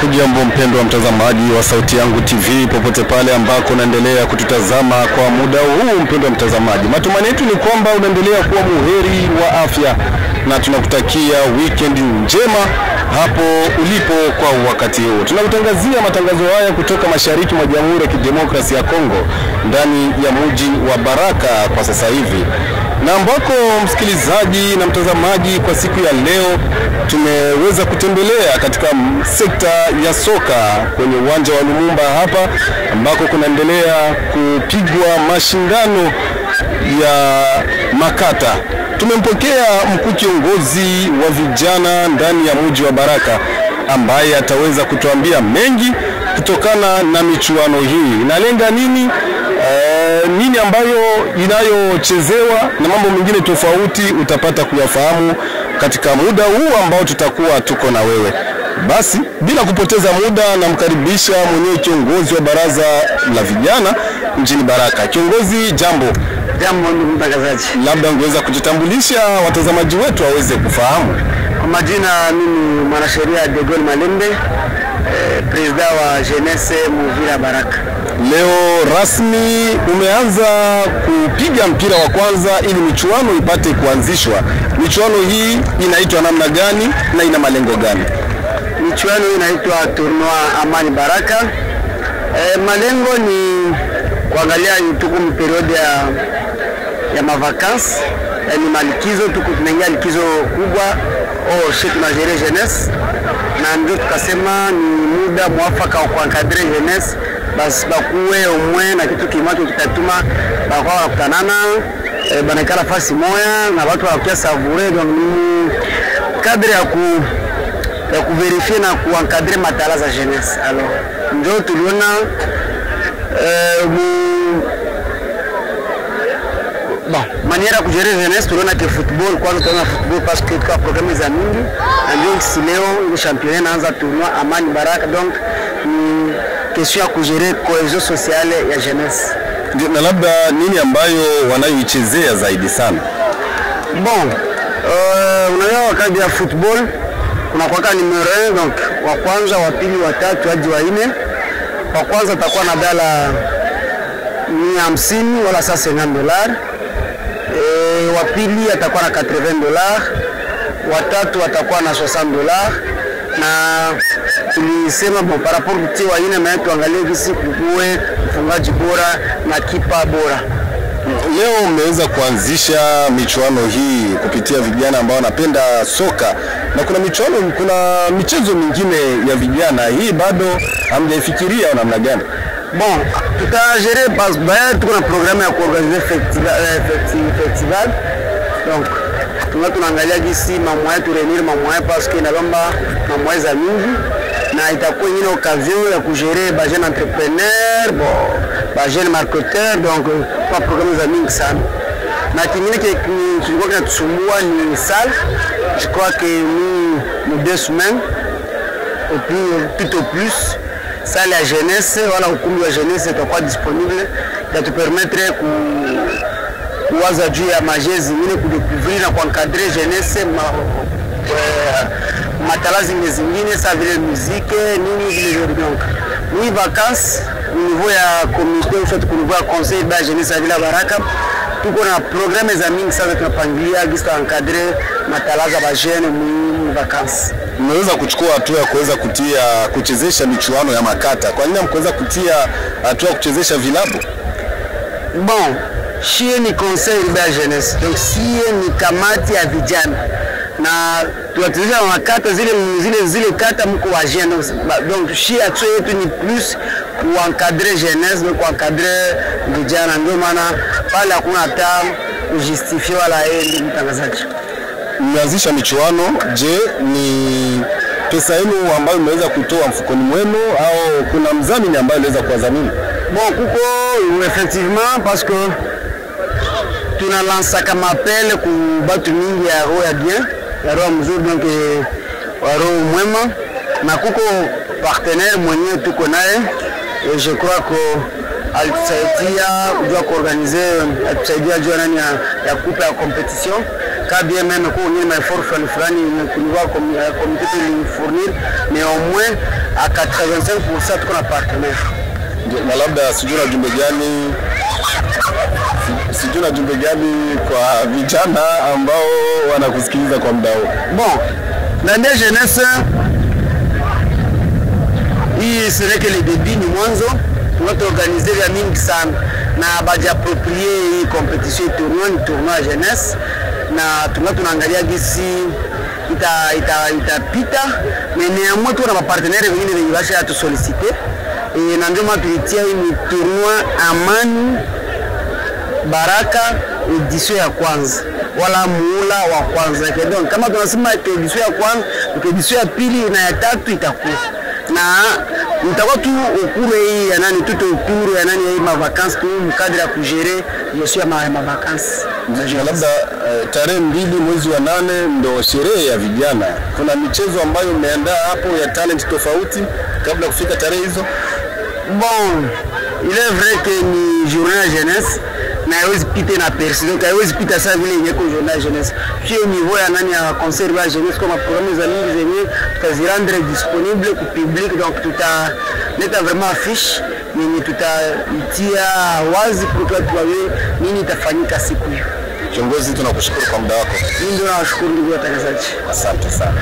Hujambo mpendwa mtazamaji wa Sauti Yangu TV popote pale ambako unaendelea kututazama kwa muda huu. Mpendwa mtazamaji, matumaini yetu ni kwamba unaendelea kuwa muheri wa afya na tunakutakia weekend njema hapo ulipo kwa wakati huu. Tunakutangazia matangazo haya kutoka mashariki mwa Jamhuri ya Kidemokrasia ya Kongo ndani ya mji wa Baraka kwa sasa hivi, na ambako msikilizaji na mtazamaji, kwa siku ya leo tumeweza kutembelea katika sekta ya soka kwenye uwanja wa Lumumba hapa ambako kunaendelea kupigwa mashindano ya makata. Tumempokea mkuu kiongozi wa vijana ndani ya mji wa Baraka ambaye ataweza kutuambia mengi kutokana na michuano hii. Inalenga nini? Nini ambayo inayochezewa na mambo mengine tofauti utapata kuyafahamu katika muda huu ambao tutakuwa tuko na wewe. Basi bila kupoteza muda namkaribisha mwenyewe kiongozi wa baraza la vijana mjini Baraka. Kiongozi, jambo. Jambo ndugu mtangazaji. Labda ungeweza kujitambulisha watazamaji wetu waweze kufahamu. Kwa majina mimi mwanasheria Degon Malembe, president wa Jeunesse Muvira Baraka. Leo rasmi umeanza kupiga mpira wa kwanza ili michuano ipate kuanzishwa. Michuano hii inaitwa namna gani na ina malengo gani? Michuano hii inaitwa Tournoi Amani Baraka. Malengo ni kuangalia tuko periode ya mavakansi, ni malikizo, tuko tunaingia likizo kubwa chez tunagere jeunesse, na ndio tukasema ni muda mwafaka wa kuencadrer jeunesse, basi bakuwe umwe na kitu kimacho kitatuma bakwa kutanana banakala fasi moya na watu wakia savourer, donc cadre ya kuverifier na kuencadrer matala za jeunesse. Alors ndio tuliona maniera kujere jeunesse, tuliona ke football kwanza, tunaona football parce que kwa programme za mingi, ndio si leo ile championnat inaanza Tournoi Amani Baraka, donc ni question ya kujere cohesion sociale ya jeunesse. Na labda nini ambayo wanayoichezea zaidi sana? Bon, unaona wakati ya football kuna kwa numero 1, donc wa kwanza, wa pili, wa tatu hadi wa 4. Wa kwanza atakuwa na dala 150 wala $50. Wa pili atakuwa na $80, wa tatu atakuwa na $60, na tulisema bon par rapport kuti wa ine na tuangalie kisi kuwe mfungaji bora na kipa bora. Leo umeweza kuanzisha michuano hii kupitia vijana ambao wanapenda soka, na kuna michezo mingine ya vijana. Hii bado hamjaifikiria namna gani? Bon, tutagere bas baya, tuko na programme ya kuorganiser festival. Donc tunaangalia jinsi mamwa yetu reunir mamwa parce que inalomba mamwa za mingi, na itakuwa nyingine occasion ya kugere ba jeune entrepreneur, ba jeune marketeur, donc kwa programme za mingi sana. Na kingine kilikuwa kinatusumbua ni salle. Je crois que nous 2 semaines et puis tout au plus salle ya jeunesse wala ukumbi wa jeunesse itakuwa disponible ya tupermettre kuwaza juu ya majezi zingine, kudécouvrir na kuencadrer jeunesse matalazi zingine sa vile musique nini vile. Donc ni vacances au niveau ya comité ou soit au niveau ya conseil de jeunesse ya Baraka, tuko na programme za mingi sana tunapangilia gista encadrer matalaza ba jeune mu vacances. Mmeweza kuchukua hatua ya kuweza kuchezesha michuano ya makata. Kwa nini mkaweza kutia hatua kuchezesha vilabu? Bon, shie ni conseil de jeunesse, donc sie ni kamati ya vijana, na tunachezesha makata zile kata mko wa jeune, donc shie action yetu ni plus kuencadrer jeunesse, donc kuencadrer vijana. Ndio maana pale hakuna hata kujustifier wala yeye mtangazaji. Mmeanzisha michuano, je, ni pesa yenu ambayo mmeweza kutoa mfukoni mwenu au kuna mdhamini ambaye anaweza kuwadhamini? Bon, kuko effectivement parce que tuna lancer kama appel ku batu mingi ya roho ya bien, ya roho mzuri, donc ya roho mwema, na kuko partenaire mwenye tuko naye, et je crois que alitusaidia kujua kuorganiser, alitusaidia jua nani ya coupe ya competition. Quand bien même qu'on ait un effort fulani kuniwa comité de fournir, mais au moins à 85% tuko na partenaire. Na labda sijui na jumbe gani kwa vijana ambao wanakusikiliza kwa muda huu? Bon, ndani ya jeunesse hii c'est que le début ni mwanzo, tunaorganiser ya mingi sana na baje approprier hii competition tournoi jeunesse na tunaangalia gisi itapita mais néanmoins tuna mapartenaire wengine wenye basha tu solliciter et na ndio tulitia hii tournoi Amani Baraka edition ya kwanza wala muula wa kwanza. Donc kama tunasema edition ya kwanza, edition ya pili na ya tatu itakuwa na mtakuwa tu ukure hii ya nani tuto ukuru ya nani hii ma vacances tu mkadri ya kugere yesu ya ma vacances. Labda tarehe 2 mwezi wa 8 ndo sherehe ya vijana. Kuna michezo ambayo umeandaa hapo ya talent tofauti kabla kufika tarehe hizo? Bon, il est vrai que ni journée de jeunesse na haiwezi pita na persi, donc haiwezi pita saa vile yenye kwa journée de jeunesse. Pia niveau ya nani ya concert ya jeunesse kama programme za mingi zenye tutazirendre disponible ku public, donc tutaleta vraiment affiche yenye tutaitia wazi pour que tuwawe nini itafanyika siku hiyo. Kiongozi, tunakushukuru kwa muda wako. Mimi ndio nashukuru ndugu watangazaji. Asante sana.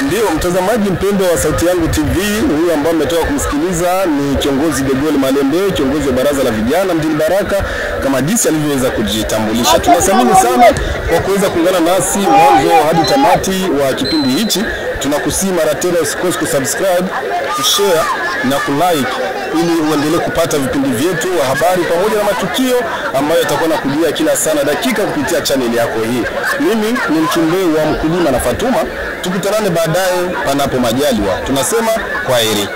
Ndio mtazamaji mpendwa wa Sauti Yangu TV, huyu ambaye umetoka kumsikiliza ni kiongozi Degol Malembe, kiongozi wa baraza la vijana mjini Baraka, kama jinsi alivyoweza kujitambulisha. Tunathamini sana kwa kuweza kuungana nasi mwanzo hadi tamati wa kipindi hichi. Tunakusii mara tena usikose kusubscribe, kushare na kulike ili uendelee kupata vipindi vyetu wa habari pamoja na matukio ambayo yatakuwa na kujia kila sana dakika kupitia channel yako hii. Mimi ni Mkimbei wa Mkulima na Fatuma. Tukutanane baadaye panapo majaliwa. Tunasema kwaheri.